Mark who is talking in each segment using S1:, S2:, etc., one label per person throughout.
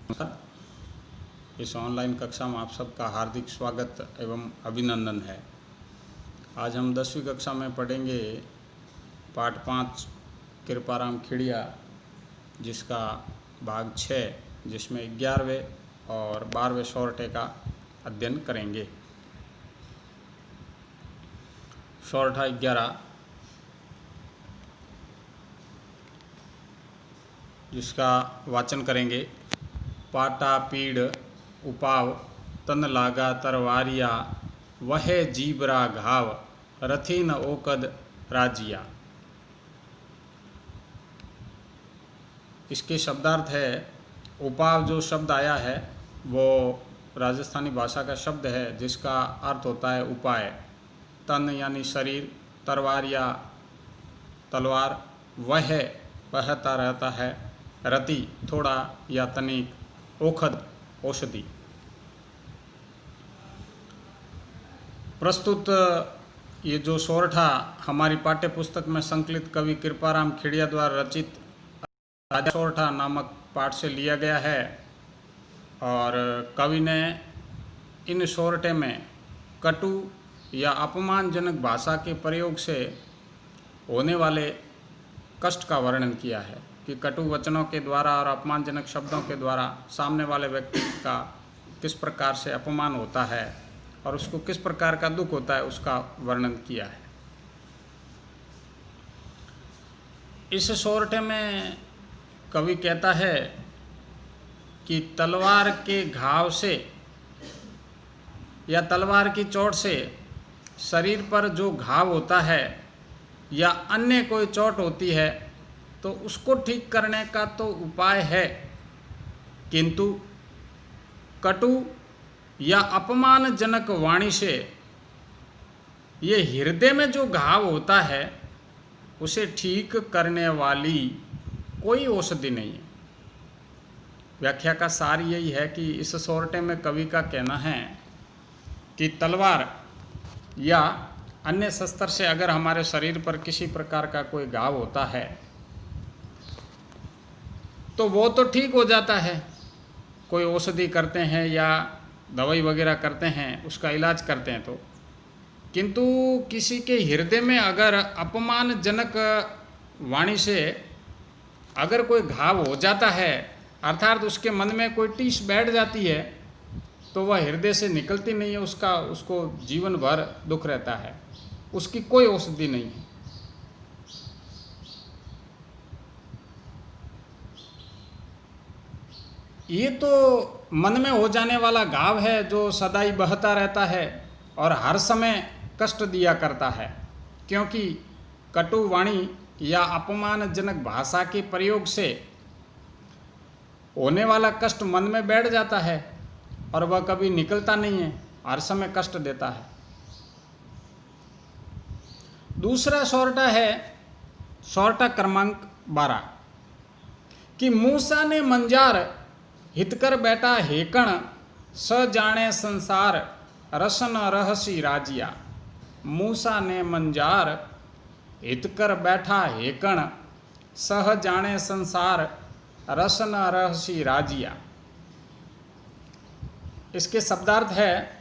S1: इस ऑनलाइन कक्षा में आप सबका हार्दिक स्वागत एवं अभिनंदन है। आज हम 10वीं कक्षा में पढ़ेंगे पाठ 5 कृपाराम खेड़िया, जिसका भाग 6, जिसमें 11वें और 12वें सोरठे का अध्ययन करेंगे। सोरठा 11, जिसका वाचन करेंगे। पाटा पीड़ उपाव तन लागा तरवारिया, वह जीबरा घाव रथी न ओकद राजिया। इसके शब्दार्थ है। उपाव जो शब्द आया है वो राजस्थानी भाषा का शब्द है, जिसका अर्थ होता है उपाय। तन यानी शरीर, तरवार या तलवार, वह बहता रहता है, रति थोड़ा या तनिक, ओखद औषधि। प्रस्तुत ये जो सोरठा हमारी पाठ्य पुस्तक में संकलित कवि कृपाराम खेड़िया द्वारा रचित राजा सोरठा नामक पाठ से लिया गया है। और कवि ने इन सोरठे में कटु या अपमानजनक भाषा के प्रयोग से होने वाले कष्ट का वर्णन किया है कि कटु वचनों के द्वारा और अपमानजनक शब्दों के द्वारा सामने वाले व्यक्ति का किस प्रकार से अपमान होता है और उसको किस प्रकार का दुख होता है, उसका वर्णन किया है। इस सोरठे में कवि कहता है कि तलवार के घाव से या तलवार की चोट से शरीर पर जो घाव होता है या अन्य कोई चोट होती है तो उसको ठीक करने का तो उपाय है, किंतु कटु या अपमानजनक वाणी से ये हृदय में जो घाव होता है उसे ठीक करने वाली कोई औषधि नहीं है। व्याख्या का सार यही है कि इस सोरठे में कवि का कहना है कि तलवार या अन्य शस्त्र से अगर हमारे शरीर पर किसी प्रकार का कोई घाव होता है तो वो तो ठीक हो जाता है, कोई औषधि करते हैं या दवाई वगैरह करते हैं, उसका इलाज करते हैं तो, किंतु किसी के हृदय में अगर अपमानजनक वाणी से अगर कोई घाव हो जाता है, अर्थात उसके मन में कोई टीस बैठ जाती है, तो वह हृदय से निकलती नहीं है, उसको जीवन भर दुख रहता है, उसकी कोई औषधि नहीं है। ये तो मन में हो जाने वाला घाव है जो सदाई बहता रहता है और हर समय कष्ट दिया करता है, क्योंकि कटु वाणी या अपमानजनक भाषा के प्रयोग से होने वाला कष्ट मन में बैठ जाता है और वह कभी निकलता नहीं है, हर समय कष्ट देता है। दूसरा सोरठा है सोरठा क्रमांक 12 कि मूसा ने मंजार हितकर बैठा हेकण, स जाने संसार रसन रहसी राजिया। मूसा ने मंजार हितकर बैठा हेकण, सह जाने संसार रसन रहसी राजिया। इसके शब्दार्थ है।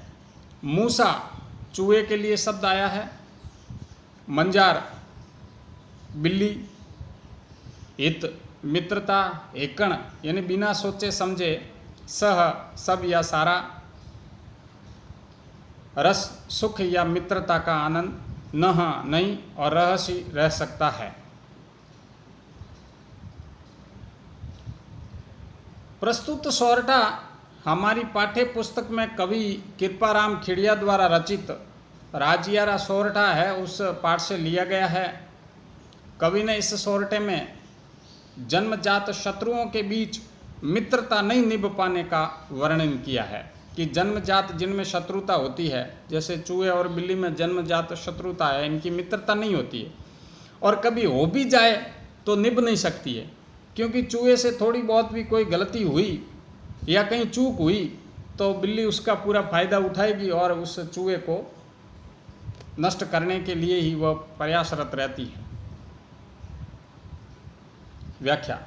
S1: मूसा चूहे के लिए शब्द आया है, मंजार बिल्ली, हित मित्रता, हेकण यानी बिना सोचे समझे, सह सब या सारा, रस सुख या मित्रता का आनंद, नह नहीं और रहसी रह सकता है। प्रस्तुत सोरठा हमारी पाठ्य पुस्तक में कवि कृपाराम खेड़िया द्वारा रचित राजियारा सोरठा है, उस पाठ से लिया गया है। कवि ने इस सोरठे में जन्मजात शत्रुओं के बीच मित्रता नहीं निभ पाने का वर्णन किया है कि जन्मजात जिनमें शत्रुता होती है, जैसे चूहे और बिल्ली में जन्मजात शत्रुता है, इनकी मित्रता नहीं होती है और कभी हो भी जाए तो निभ नहीं सकती है, क्योंकि चूहे से थोड़ी बहुत भी कोई गलती हुई या कहीं चूक हुई तो बिल्ली उसका पूरा फायदा उठाएगी और उस चूहे को नष्ट करने के लिए ही वह प्रयासरत रहती है। व्याख्या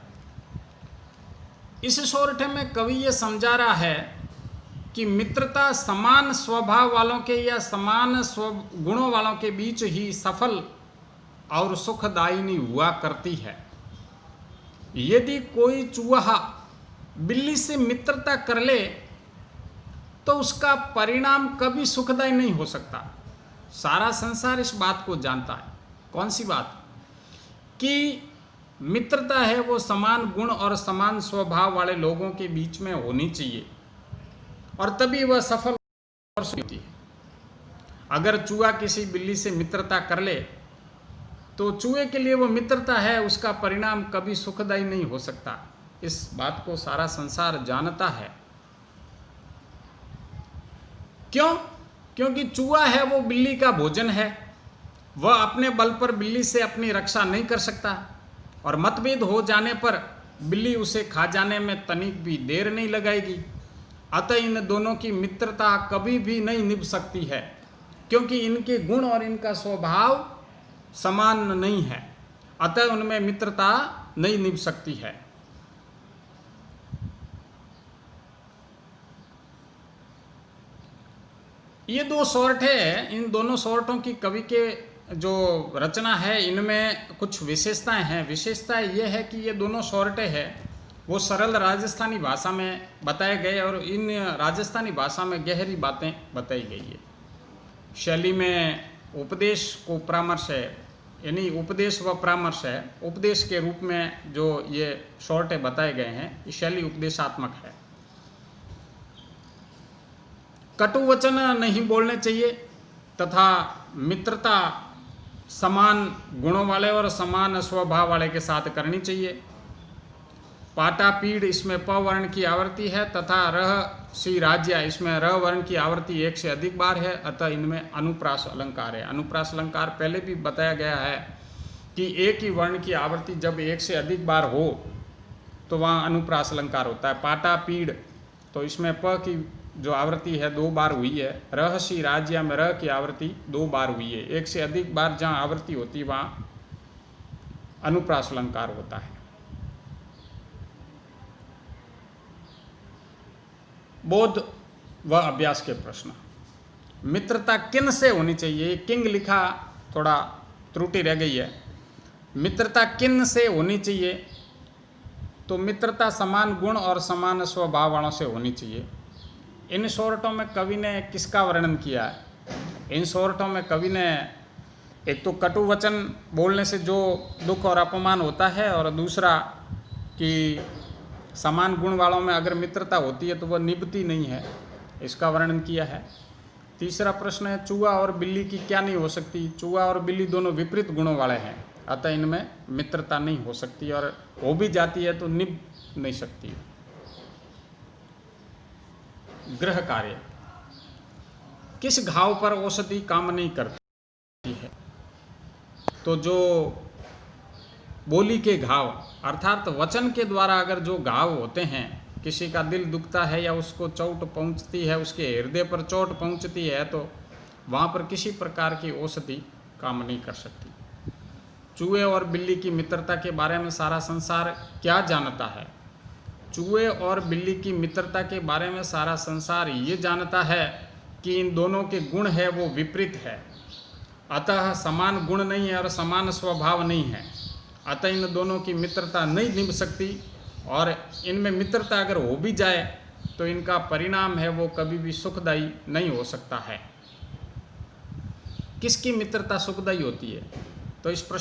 S1: इस सोरठे में कवि ये समझा रहा है कि मित्रता समान स्वभाव वालों के या समान गुणों वालों के बीच ही सफल और सुखदायिनी हुआ करती है। यदि कोई चूहा बिल्ली से मित्रता कर ले तो उसका परिणाम कभी सुखदायी नहीं हो सकता। सारा संसार इस बात को जानता है। कौन सी बात? कि मित्रता है वो समान गुण और समान स्वभाव वाले लोगों के बीच में होनी चाहिए और तभी वह सफल और सुखी होती है। अगर चूहा किसी बिल्ली से मित्रता कर ले तो चूहे के लिए वो मित्रता है, उसका परिणाम कभी सुखदायी नहीं हो सकता। इस बात को सारा संसार जानता है। क्यों? क्योंकि चूहा है वो बिल्ली का भोजन है। वह अपने बल पर बिल्ली से अपनी रक्षा नहीं कर सकता और मतभेद हो जाने पर बिल्ली उसे खा जाने में तनिक भी देर नहीं लगाएगी। अतः इन दोनों की मित्रता कभी भी नहीं निभ सकती है, क्योंकि इनके गुण और इनका स्वभाव समान नहीं है। अतः उनमें मित्रता नहीं निभ सकती है। ये दो सोरठे हैं। इन दोनों सोरठों की कवि के जो रचना है इनमें कुछ विशेषताएं हैं। विशेषताएं ये है कि ये दोनों सोरठे हैं वो सरल राजस्थानी भाषा में बताए गए और इन राजस्थानी भाषा में गहरी बातें बताई गई है। शैली में उपदेश को परामर्श है, यानी उपदेश व परामर्श है। उपदेश के रूप में जो ये सोरठे बताए गए हैं ये शैली उपदेशात्मक है। कटु वचन नहीं बोलने चाहिए तथा मित्रता समान गुणों वाले और समान स्वभाव वाले के साथ करनी चाहिए। पाटा पीड़ इसमें प वर्ण की आवृत्ति है तथा रह सी राज्य इसमें र वर्ण की आवृत्ति एक से अधिक बार है। अतः इनमें अनुप्रास अलंकार है। अनुप्रास अलंकार पहले भी बताया गया है कि एक ही वर्ण की आवृत्ति जब एक से अधिक बार हो तो वहाँ अनुप्रास अलंकार होता है। पाटा पीड़ तो इसमें प की जो आवृत्ति है 2 बार हुई है। रहसी राज्य में र की आवृत्ति 2 बार हुई है। एक से अधिक बार जहाँ आवृत्ति होती वहाँ अनुप्रास अलंकार होता है। बोध व अभ्यास के प्रश्न। मित्रता किन से होनी चाहिए? किंग लिखा, थोड़ा त्रुटि रह गई है। मित्रता किन से होनी चाहिए? तो मित्रता समान गुण और समान स्वभाव वालों से होनी चाहिए। इन सोरठों में कवि ने किसका वर्णन किया है? इन सोरठों में कवि ने एक तो कटु वचन बोलने से जो दुख और अपमान होता है और दूसरा कि समान गुण वालों में अगर मित्रता होती है तो वह निभती नहीं है, इसका वर्णन किया है। तीसरा प्रश्न है चूहा और बिल्ली की क्या नहीं हो सकती? चूहा और बिल्ली दोनों विपरीत गुणों वाले हैं, अतः इनमें मित्रता नहीं हो सकती और हो भी जाती है तो निभ नहीं सकती। गृह कार्य। किस घाव पर औषधि काम नहीं करती है? तो जो बोली के घाव अर्थात वचन के द्वारा अगर जो घाव होते हैं, किसी का दिल दुखता है या उसको चोट पहुंचती है, उसके हृदय पर चोट पहुंचती है, तो वहाँ पर किसी प्रकार की औषधि काम नहीं कर सकती। चूहे और बिल्ली की मित्रता के बारे में सारा संसार क्या जानता है? चूहे और बिल्ली की मित्रता के बारे में सारा संसार ये जानता है कि इन दोनों के गुण है वो विपरीत है, अतः समान गुण नहीं है और समान स्वभाव नहीं है। अतः इन दोनों की मित्रता नहीं निभ सकती और इनमें मित्रता अगर हो भी जाए तो इनका परिणाम है वो कभी भी सुखदायी नहीं हो सकता है। किसकी मित्रता सुखदायी होती है? तो इस प्रश्न